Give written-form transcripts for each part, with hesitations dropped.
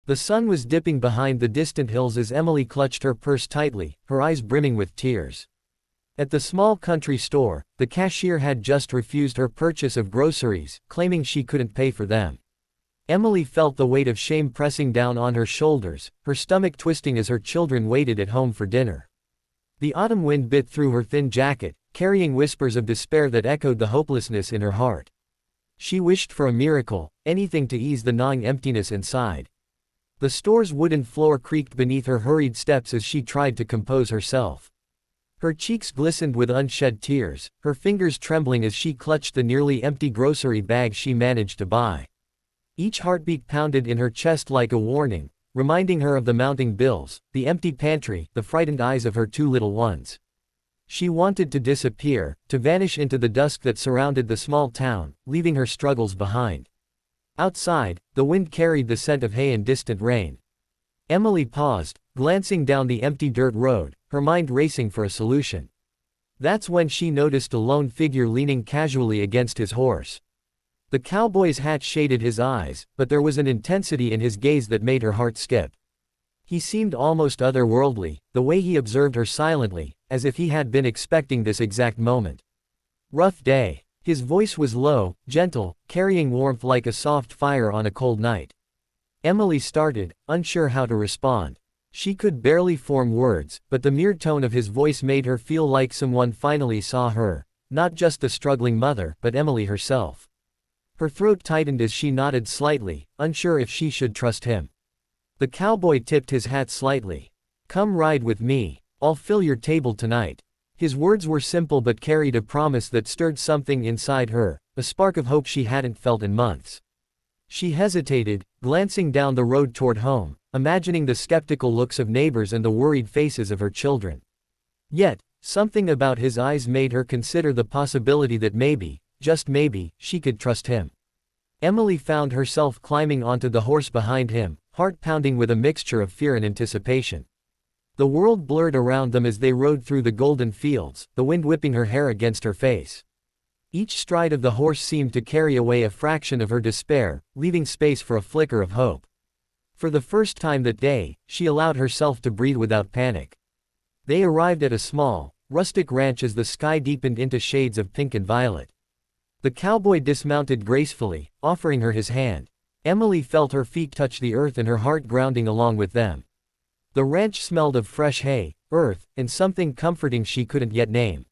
The sun was dipping behind the distant hills as Emily clutched her purse tightly, her eyes brimming with tears. At the small country store, the cashier had just refused her purchase of groceries, claiming she couldn't pay for them. Emily felt the weight of shame pressing down on her shoulders, her stomach twisting as her children waited at home for dinner. The autumn wind bit through her thin jacket, carrying whispers of despair that echoed the hopelessness in her heart. She wished for a miracle, anything to ease the gnawing emptiness inside. The store's wooden floor creaked beneath her hurried steps as she tried to compose herself. Her cheeks glistened with unshed tears, her fingers trembling as she clutched the nearly empty grocery bag she managed to buy. Each heartbeat pounded in her chest like a warning, reminding her of the mounting bills, the empty pantry, the frightened eyes of her two little ones. She wanted to disappear, to vanish into the dusk that surrounded the small town, leaving her struggles behind. Outside, the wind carried the scent of hay and distant rain. Emily paused, glancing down the empty dirt road, her mind racing for a solution. That's when she noticed a lone figure leaning casually against his horse. The cowboy's hat shaded his eyes, but there was an intensity in his gaze that made her heart skip. He seemed almost otherworldly, the way he observed her silently, as if he had been expecting this exact moment. "Rough day." His voice was low, gentle, carrying warmth like a soft fire on a cold night. Emily started, unsure how to respond. She could barely form words, but the mere tone of his voice made her feel like someone finally saw her, not just the struggling mother, but Emily herself. Her throat tightened as she nodded slightly, unsure if she should trust him. The cowboy tipped his hat slightly. "Come ride with me. I'll fill your table tonight." His words were simple but carried a promise that stirred something inside her, a spark of hope she hadn't felt in months. She hesitated, glancing down the road toward home, imagining the skeptical looks of neighbors and the worried faces of her children. Yet, something about his eyes made her consider the possibility that maybe, just maybe, she could trust him. Emily found herself climbing onto the horse behind him, heart pounding with a mixture of fear and anticipation. The world blurred around them as they rode through the golden fields, the wind whipping her hair against her face. Each stride of the horse seemed to carry away a fraction of her despair, leaving space for a flicker of hope. For the first time that day, she allowed herself to breathe without panic. They arrived at a small, rustic ranch as the sky deepened into shades of pink and violet. The cowboy dismounted gracefully, offering her his hand. Emily felt her feet touch the earth and her heart grounding along with them. The ranch smelled of fresh hay, earth, and something comforting she couldn't yet name.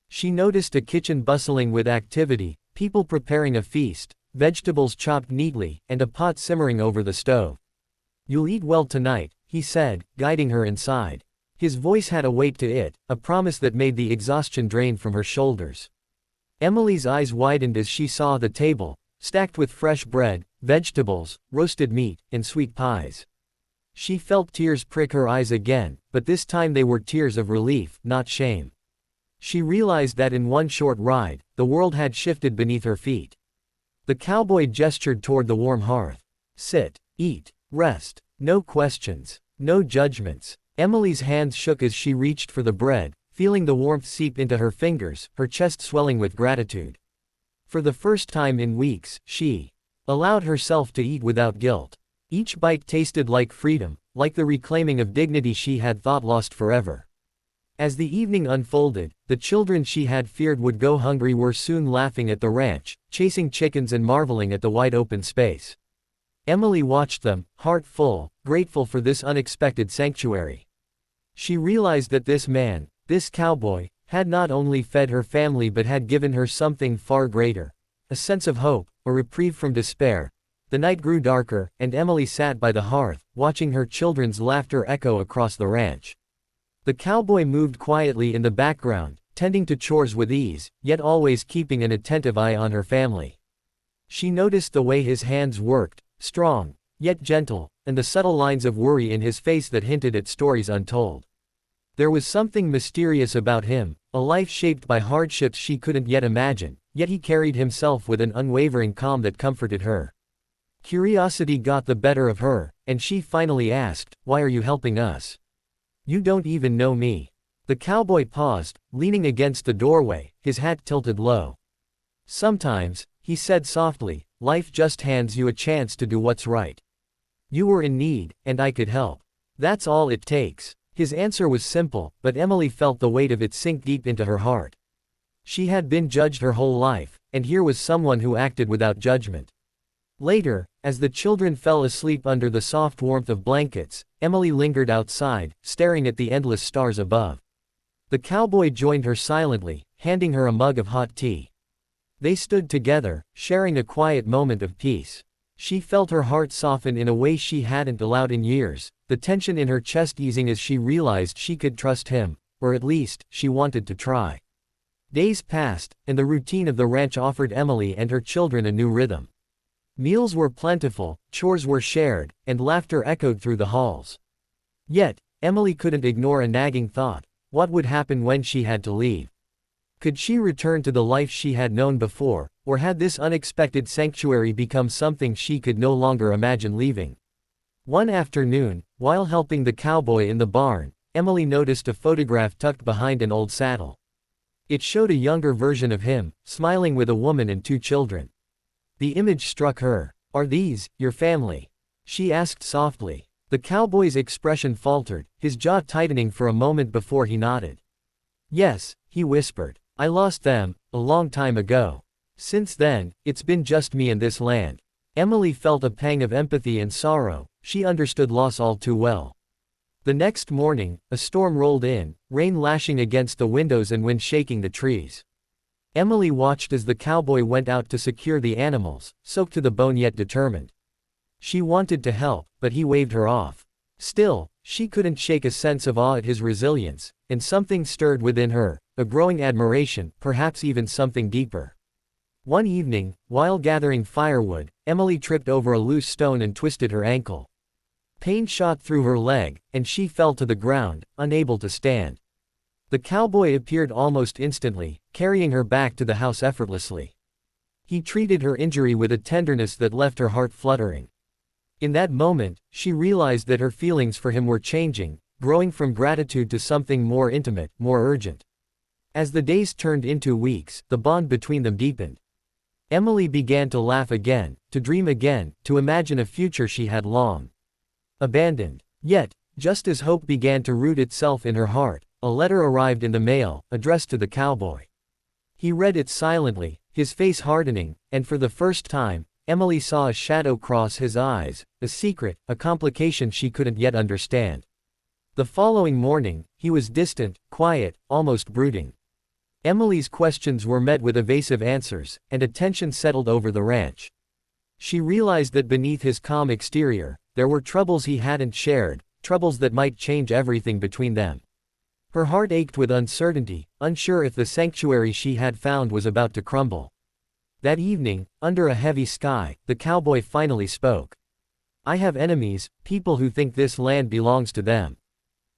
She noticed a kitchen bustling with activity, people preparing a feast, vegetables chopped neatly, and a pot simmering over the stove. "You'll eat well tonight," he said, guiding her inside. His voice had a weight to it, a promise that made the exhaustion drain from her shoulders. Emily's eyes widened as she saw the table, stacked with fresh bread, vegetables, roasted meat, and sweet pies. She felt tears prick her eyes again, but this time they were tears of relief, not shame. She realized that in one short ride, the world had shifted beneath her feet. The cowboy gestured toward the warm hearth. "Sit, eat, rest. No questions, no judgments." Emily's hands shook as she reached for the bread, feeling the warmth seep into her fingers, her chest swelling with gratitude. For the first time in weeks, she allowed herself to eat without guilt. Each bite tasted like freedom, like the reclaiming of dignity she had thought lost forever. As the evening unfolded, the children she had feared would go hungry were soon laughing at the ranch, chasing chickens and marveling at the wide open space. Emily watched them, heart full, grateful for this unexpected sanctuary. She realized that this man, this cowboy, had not only fed her family but had given her something far greater, a sense of hope, a reprieve from despair. The night grew darker, and Emily sat by the hearth, watching her children's laughter echo across the ranch. The cowboy moved quietly in the background, tending to chores with ease, yet always keeping an attentive eye on her family. She noticed the way his hands worked, strong, yet gentle, and the subtle lines of worry in his face that hinted at stories untold. There was something mysterious about him, a life shaped by hardships she couldn't yet imagine, yet he carried himself with an unwavering calm that comforted her. Curiosity got the better of her, and she finally asked, "Why are you helping us? You don't even know me." The cowboy paused, leaning against the doorway, his hat tilted low. "Sometimes," he said softly, "life just hands you a chance to do what's right. You were in need, and I could help. That's all it takes. His answer was simple, but Emily felt the weight of it sink deep into her heart. She had been judged her whole life, and here was someone who acted without judgment. Later, as the children fell asleep under the soft warmth of blankets, Emily lingered outside, staring at the endless stars above. The cowboy joined her silently, handing her a mug of hot tea. They stood together, sharing a quiet moment of peace. She felt her heart soften in a way she hadn't allowed in years, the tension in her chest easing as she realized she could trust him, or at least, she wanted to try. Days passed, and the routine of the ranch offered Emily and her children a new rhythm. Meals were plentiful, chores were shared, and laughter echoed through the halls. Yet, Emily couldn't ignore a nagging thought: what would happen when she had to leave? Could she return to the life she had known before, or had this unexpected sanctuary become something she could no longer imagine leaving? One afternoon, while helping the cowboy in the barn, Emily noticed a photograph tucked behind an old saddle. It showed a younger version of him, smiling with a woman and 2 children. The image struck her. "Are these your family?" she asked softly. The cowboy's expression faltered, his jaw tightening for a moment before he nodded. "Yes," he whispered. "I lost them, a long time ago. Since then, it's been just me and this land." Emily felt a pang of empathy and sorrow, she understood loss all too well. The next morning, a storm rolled in, rain lashing against the windows and wind shaking the trees. Emily watched as the cowboy went out to secure the animals, soaked to the bone yet determined. She wanted to help, but he waved her off. Still, she couldn't shake a sense of awe at his resilience, and something stirred within her, a growing admiration, perhaps even something deeper. One evening, while gathering firewood, Emily tripped over a loose stone and twisted her ankle. Pain shot through her leg, and she fell to the ground, unable to stand. The cowboy appeared almost instantly, carrying her back to the house effortlessly. He treated her injury with a tenderness that left her heart fluttering. In that moment, she realized that her feelings for him were changing, growing from gratitude to something more intimate, more urgent. As the days turned into weeks, the bond between them deepened. Emily began to laugh again, to dream again, to imagine a future she had long abandoned. Yet, just as hope began to root itself in her heart, a letter arrived in the mail, addressed to the cowboy. He read it silently, his face hardening, and for the first time, Emily saw a shadow cross his eyes, a secret, a complication she couldn't yet understand. The following morning, he was distant, quiet, almost brooding. Emily's questions were met with evasive answers, and a tension settled over the ranch. She realized that beneath his calm exterior, there were troubles he hadn't shared, troubles that might change everything between them. Her heart ached with uncertainty, unsure if the sanctuary she had found was about to crumble. That evening, under a heavy sky, the cowboy finally spoke. "I have enemies, people who think this land belongs to them.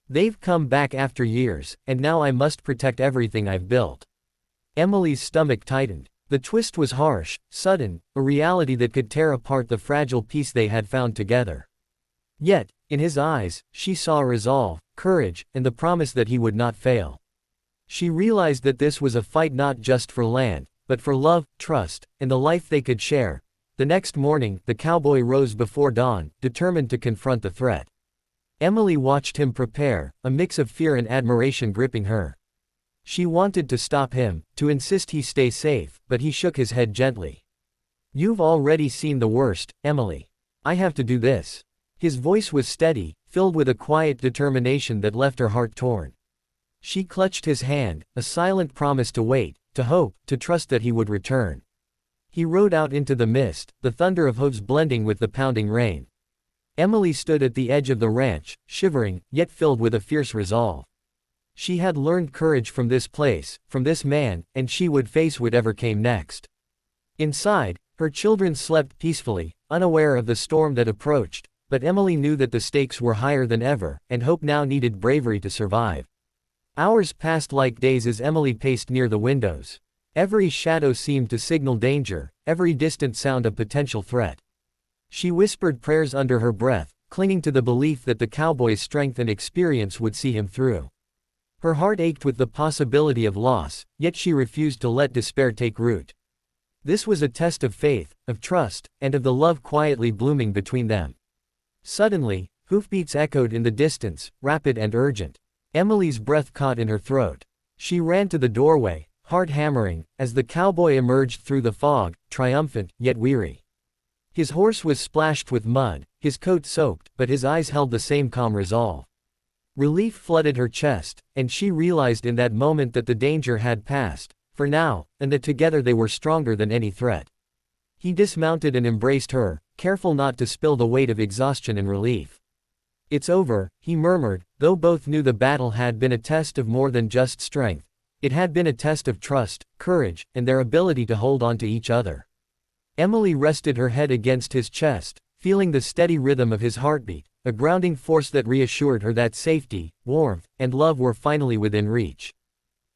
They've come back after years, and now I must protect everything I've built." Emily's stomach tightened. The twist was harsh, sudden, a reality that could tear apart the fragile piece they had found together. Yet, in his eyes, she saw resolve, courage, and the promise that he would not fail. She realized that this was a fight not just for land, but for love, trust, and the life they could share. The next morning, the cowboy rose before dawn, determined to confront the threat. Emily watched him prepare, a mix of fear and admiration gripping her. She wanted to stop him, to insist he stay safe, but he shook his head gently. "You've already seen the worst, Emily. I have to do this." His voice was steady, filled with a quiet determination that left her heart torn. She clutched his hand, a silent promise to wait, to hope, to trust that he would return. He rode out into the mist, the thunder of hooves blending with the pounding rain. Emily stood at the edge of the ranch, shivering, yet filled with a fierce resolve. She had learned courage from this place, from this man, and she would face whatever came next. Inside, her children slept peacefully, unaware of the storm that approached, but Emily knew that the stakes were higher than ever, and hope now needed bravery to survive. Hours passed like days as Emily paced near the windows. Every shadow seemed to signal danger, every distant sound a potential threat. She whispered prayers under her breath, clinging to the belief that the cowboy's strength and experience would see him through. Her heart ached with the possibility of loss, yet she refused to let despair take root. This was a test of faith, of trust, and of the love quietly blooming between them. Suddenly, hoofbeats echoed in the distance, rapid and urgent. Emily's breath caught in her throat. She ran to the doorway, heart hammering, as the cowboy emerged through the fog, triumphant, yet weary. His horse was splashed with mud, his coat soaked, but his eyes held the same calm resolve. Relief flooded her chest, and she realized in that moment that the danger had passed, for now, and that together they were stronger than any threat. He dismounted and embraced her, careful not to spill the weight of exhaustion and relief. "It's over," he murmured, though both knew the battle had been a test of more than just strength. It had been a test of trust, courage, and their ability to hold on to each other. Emily rested her head against his chest, feeling the steady rhythm of his heartbeat, a grounding force that reassured her that safety, warmth, and love were finally within reach.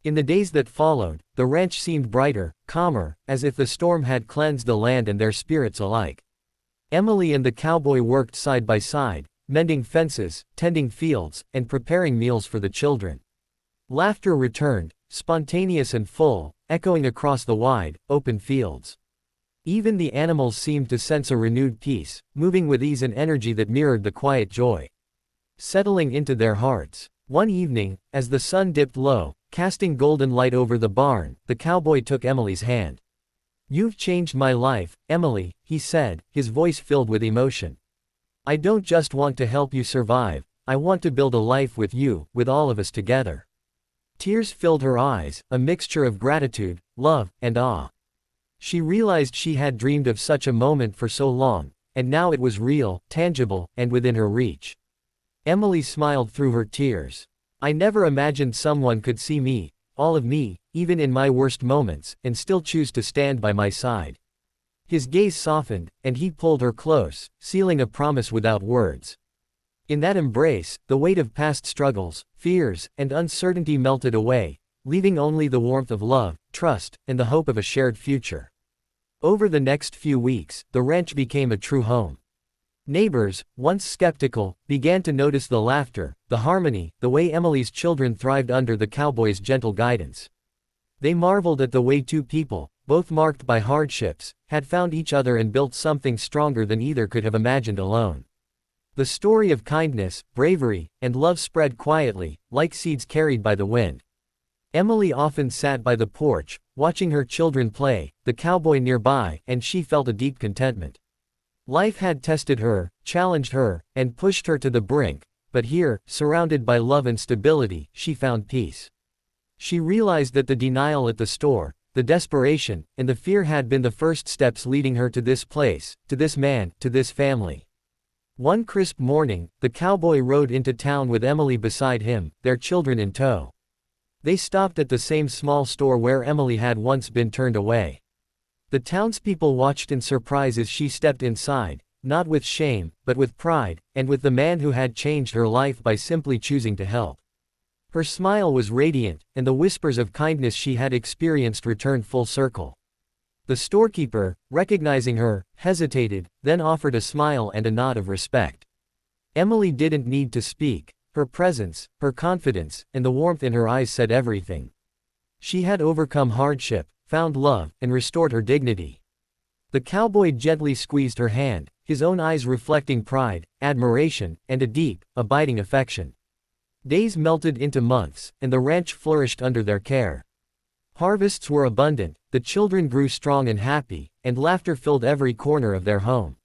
In the days that followed, the ranch seemed brighter, calmer, as if the storm had cleansed the land and their spirits alike. Emily and the cowboy worked side by side, mending fences, tending fields, and preparing meals for the children. Laughter returned, spontaneous and full, echoing across the wide, open fields. Even the animals seemed to sense a renewed peace, moving with ease and energy that mirrored the quiet joy settling into their hearts. One evening, as the sun dipped low, casting golden light over the barn, the cowboy took Emily's hand. "You've changed my life, Emily," he said, his voice filled with emotion. "I don't just want to help you survive, I want to build a life with you, with all of us together." Tears filled her eyes, a mixture of gratitude, love, and awe. She realized she had dreamed of such a moment for so long, and now it was real, tangible, and within her reach. Emily smiled through her tears. "I never imagined someone could see me, all of me, even in my worst moments, and still choose to stand by my side." His gaze softened, and he pulled her close, sealing a promise without words. In that embrace, the weight of past struggles, fears, and uncertainty melted away, leaving only the warmth of love, trust, and the hope of a shared future. Over the next few weeks, the ranch became a true home. Neighbors, once skeptical, began to notice the laughter, the harmony, the way Emily's children thrived under the cowboy's gentle guidance. They marveled at the way two people, both marked by hardships, had found each other and built something stronger than either could have imagined alone. The story of kindness, bravery, and love spread quietly, like seeds carried by the wind. Emily often sat by the porch, watching her children play, the cowboy nearby, and she felt a deep contentment. Life had tested her, challenged her, and pushed her to the brink, but here, surrounded by love and stability, she found peace. She realized that the denial at the store, the desperation, and the fear had been the first steps leading her to this place, to this man, to this family. One crisp morning, the cowboy rode into town with Emily beside him, their children in tow. They stopped at the same small store where Emily had once been turned away. The townspeople watched in surprise as she stepped inside, not with shame, but with pride, and with the man who had changed her life by simply choosing to help. Her smile was radiant, and the whispers of kindness she had experienced returned full circle. The storekeeper, recognizing her, hesitated, then offered a smile and a nod of respect. Emily didn't need to speak. Her presence, her confidence, and the warmth in her eyes said everything. She had overcome hardship, found love, and restored her dignity. The cowboy gently squeezed her hand, his own eyes reflecting pride, admiration, and a deep, abiding affection. Days melted into months, and the ranch flourished under their care. Harvests were abundant, the children grew strong and happy, and laughter filled every corner of their home.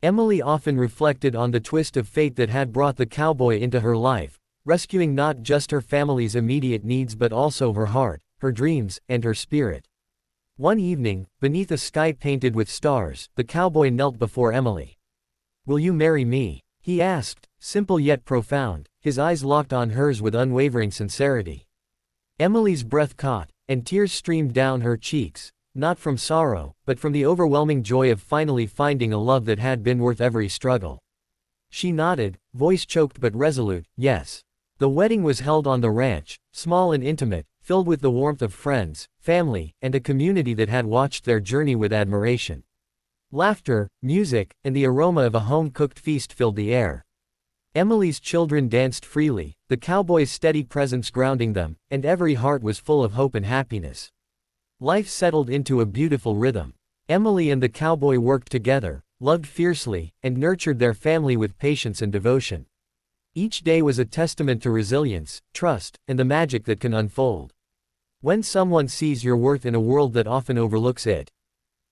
Emily often reflected on the twist of fate that had brought the cowboy into her life, rescuing not just her family's immediate needs but also her heart, her dreams, and her spirit. One evening, beneath a sky painted with stars, the cowboy knelt before Emily. "Will you marry me?" he asked, simple yet profound, his eyes locked on hers with unwavering sincerity. Emily's breath caught, and tears streamed down her cheeks, not from sorrow, but from the overwhelming joy of finally finding a love that had been worth every struggle. She nodded, voice choked but resolute, yes. The wedding was held on the ranch, small and intimate, filled with the warmth of friends, family, and a community that had watched their journey with admiration. Laughter, music, and the aroma of a home-cooked feast filled the air. Emily's children danced freely, the cowboy's steady presence grounding them, and every heart was full of hope and happiness. Life settled into a beautiful rhythm. Emily and the cowboy worked together, loved fiercely, and nurtured their family with patience and devotion. Each day was a testament to resilience, trust, and the magic that can unfold when someone sees your worth in a world that often overlooks it.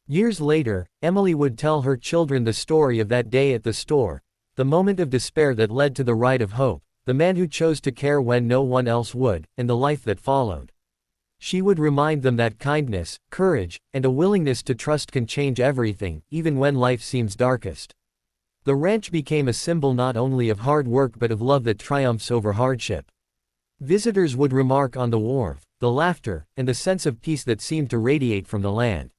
Years later, Emily would tell her children the story of that day at the store, the moment of despair that led to the ride of hope, the man who chose to care when no one else would, and the life that followed. She would remind them that kindness, courage, and a willingness to trust can change everything, even when life seems darkest. The ranch became a symbol not only of hard work but of love that triumphs over hardship. Visitors would remark on the warmth, the laughter, and the sense of peace that seemed to radiate from the land.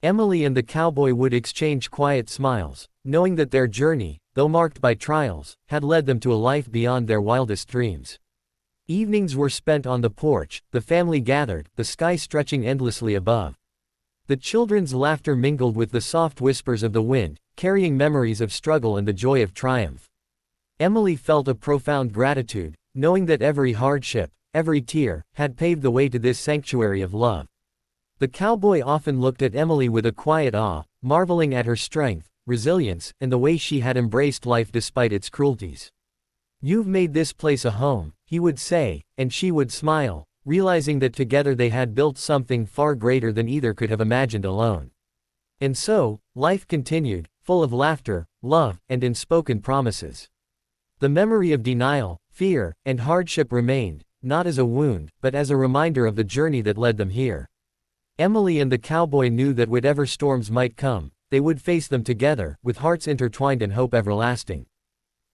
Emily and the cowboy would exchange quiet smiles, knowing that their journey, though marked by trials, had led them to a life beyond their wildest dreams. Evenings were spent on the porch, the family gathered, the sky stretching endlessly above. The children's laughter mingled with the soft whispers of the wind, carrying memories of struggle and the joy of triumph. Emily felt a profound gratitude, knowing that every hardship, every tear, had paved the way to this sanctuary of love. The cowboy often looked at Emily with a quiet awe, marveling at her strength, resilience, and the way she had embraced life despite its cruelties. "You've made this place a home," he would say, and she would smile, realizing that together they had built something far greater than either could have imagined alone. And so, life continued, full of laughter, love, and unspoken promises. The memory of denial, fear, and hardship remained, not as a wound, but as a reminder of the journey that led them here. Emily and the cowboy knew that whatever storms might come, they would face them together, with hearts intertwined and hope everlasting.